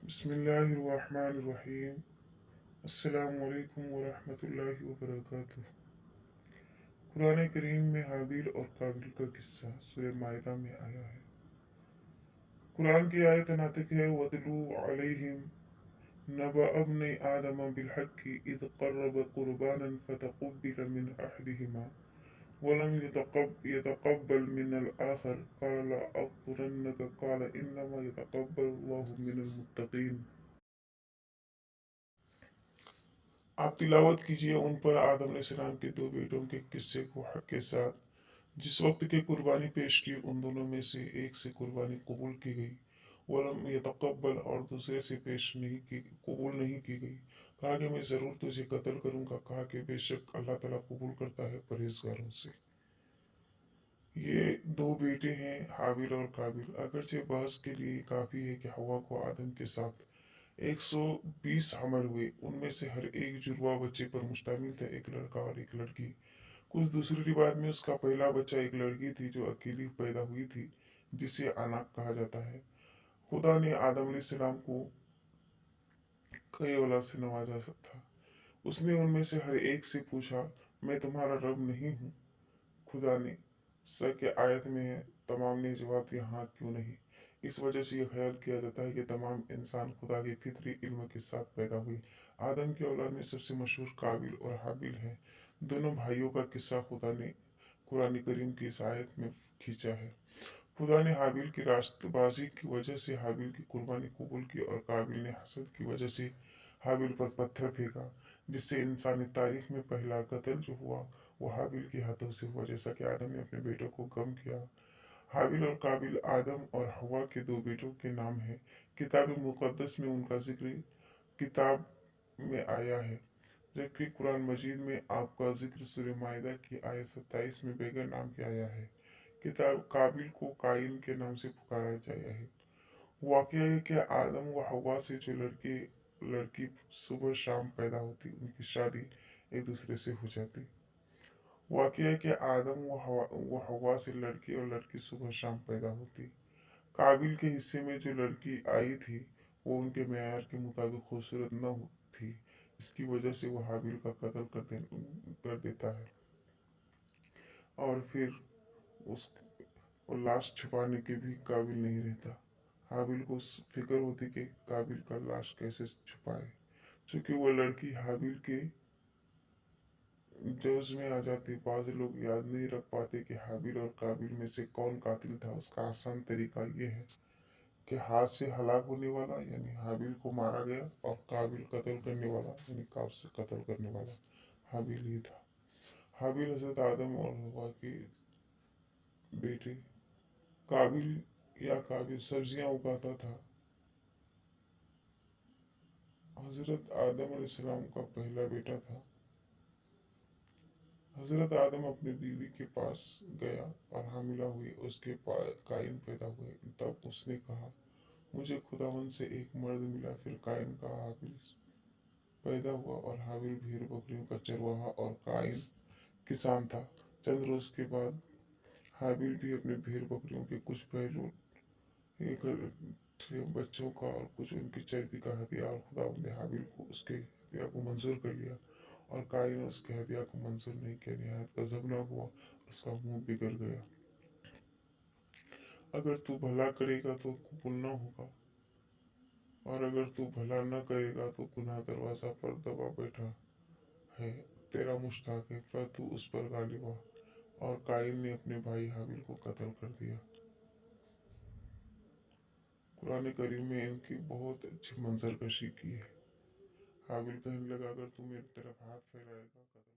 बिस्मिल्लाहिर्रहमानिर्रहीम। अस्सलामु अलैकुम वरहमतुल्लाहि वबरकातुह। कुरान करीम में हाबिल और काबिल का किस्सा सूरह माइदा में आया है। कुरान की आयत नातिक है वतलू अलैहिम नबअ इब्नै आदम बिलहक्कि इज़ क़र्रबा क़ुरबानन फ़तक़ुब्बिल मिन अहदिहिमा वलम यतक़ब्बल मिनल आखर क़ाल लअक़तुलन्नक क़ाल इन्नमा यतक़ब्बलुल्लाहु मिनल मुत्तक़ीन। आप तिलावत कीजिए उन पर आदम अलैहिस्सलाम के दो बेटों के किस्से को हक के साथ। जिस वक्त के कुर्बानी पेश की उन दोनों में से एक से कुर्बानी कबूल की गई, वलम यतक़ब्बल और दूसरे से पेश नहीं की कबूल नहीं की गई। कहा कि मैं ज़रूर तुझे कत्ल करूंगा। कहा कि बेशक अल्लाह ताला कबूल करता है परहेजगारों से। ये दो बेटे हैं हाबिल और काबिल। अगरचे बहस के लिए काफ़ी है कि हवा को आदम के साथ 120 हमल हुए। उनमें से हर एक जुड़वा बच्चे पर मुश्तमिल था, एक लड़का और एक लड़की। कुछ दूसरी रिवायत में उसका पहला बच्चा एक लड़की थी जो अकेली पैदा हुई थी, जिसे अनाक कहा जाता है। खुदा ने आदम अलैहिस्सलाम को कई औलाद से नवाजा था। उसने उनमें से हर एक से पूछा, मैं तुम्हारा रब नहीं हूँ? खुदा ने स के आयत में है, तमाम ने जवाब दिया, हाँ क्यों नहीं। इस वजह से यह ख्याल किया जाता है कि तमाम इंसान खुदा के फितरी इल्म के साथ पैदा हुए। आदम की औलाद में सबसे मशहूर काबिल और हाबिल है। दोनों भाइयों का किस्सा खुदा ने कुरान करीम की इस आयत में खींचा है। खुदा ने हाबिल की रास्तबाजी की वजह से हाबिल की कुर्बानी कबूल की और काबिल ने हसद की वजह से हाबिल पर पत्थर फेंका, जिससे इंसानी तारीख में पहला कत्ल जो हुआ वो हाबिल के हाथों से हुआ। जैसा कि आदम ने अपने बेटों को गम किया। हाबिल और काबिल आदम और हवा के दो बेटों के नाम है। किताब मुकद्दस में उनका जिक्र किताब में आया है, जबकि कुरान मजीद में आपका जिक्र सूरह माइदा की आयत 27 में बगैर नाम के आया है। किताब काबिल को काइन के नाम से पुकारा गया है। वाकया है कि आदम व हवा से जो लड़की सुबह शाम पैदा होती, उनकी शादी एक दूसरे से हो जाती। वाकया है कि आदम व हवा से लड़के और लड़की सुबह शाम पैदा होती। काबिल के हिस्से में जो लड़की आई थी वो उनके मेयार के मुताबिक खूबसूरत न थी। इसकी वजह से वो हाबिल का कत्ल कर देता है और फिर उस लाश छुपाने के भी काबिल नहीं रहता। हाबिल को फिक्र होती कि काबिल का लाश कैसे छुपाए। चूंकि वो लड़की हाबिल के जोश में आ जाती। बाज़ लोग याद नहीं रख पाते कि हाबिल और काबिल में से कौन कातिल था। उसका आसान तरीका ये है कि हाथ से हलाक होने वाला यानी हाबिल को मारा गया और काबिल कत्ल करने वाला यानी काब से कत्ल करने वाला हाबिल ही था। हाबिल हजरत आदम और हवा के बेटे। काबिल या काबिल सब्जियां उगाता था। हजरत आदम अलैहिस्सलाम का पहला बेटा था। हजरत आदम अपनी बीवी के पास गया और हामिला हुई। उसके काइन पैदा हुए। तब उसने कहा, मुझे खुदावन से एक मर्द मिला। फिर काइन का हाबिल पैदा हुआ और हाबिल भेड़ बकरियों का चरवाहा और काइन किसान था। चंद रोज के बाद हाबिल भी अपने भेड़ बकरियों के कुछ पहलू एक बच्चों का और कुछ उनकी चर्बी का हदिया, और खुदा ने हाबिल को उसके हदिया को मंजूर कर लिया और काइन ने उसके हदिया को मंजूर नहीं किया। निहायत गजबनाक हुआ, उसका मुंह बिगड़ गया। अगर तू भला करेगा तो कबूल न होगा और अगर तू भला न करेगा तो गुनाह दरवाजा पर दबा बैठा है, तेरा मुश्ताक है, पर तू उस पर गालिब आ। और काइन ने अपने भाई हाबिल को कत्ल कर दिया। कुरान करीम में इनकी बहुत अच्छी मंजर कशी की है। हाबिल कहने लगा, अगर तू मेरी तरफ हाथ फैलाएगा कत्ल